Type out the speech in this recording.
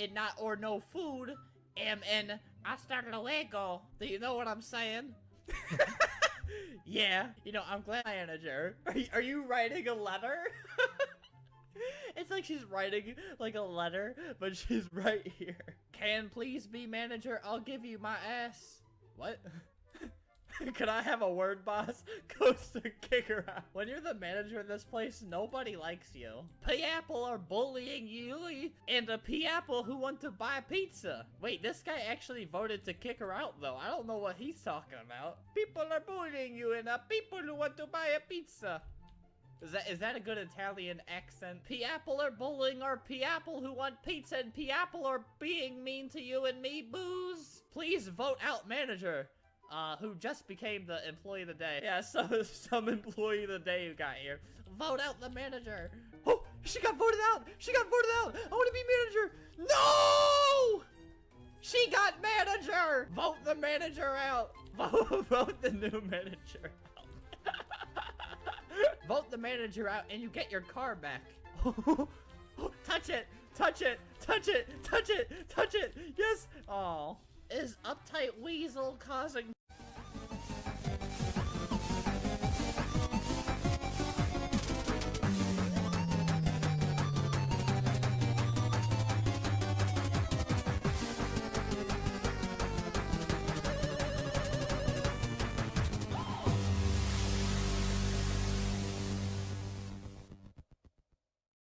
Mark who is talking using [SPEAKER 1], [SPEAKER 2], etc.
[SPEAKER 1] and not or no food am in hasta luego. Do you know what I'm saying? Yeah, you know, I'm glad manager. Are you writing a letter? It's like she's writing like a letter, but she's right here. Can please be manager? I'll give you my ass. What? Can I have a word, boss? Goes to kick her out. When you're the manager in this place, nobody likes you. P-Apple are bullying you, and a P-Apple who want to buy pizza. Wait, this guy actually voted to kick her out, though. I don't know what he's talking about. People are bullying you, and people who want to buy a pizza. Is that a good Italian accent? P-Apple are bullying our P-Apple who want pizza, and P-Apple are being mean to you and me, booze. Please vote out manager. Who just became the employee of the day. Yeah, so some employee of the day who got here. Vote out the manager. Oh, she got voted out. She got voted out. I want to be manager. No! She got manager. Vote the manager out. Vote the new manager out. Vote the manager out and you get your car back. Touch it. Touch it. Touch it. Touch it. Touch it. Yes. Oh. Is Uptight Weasel causing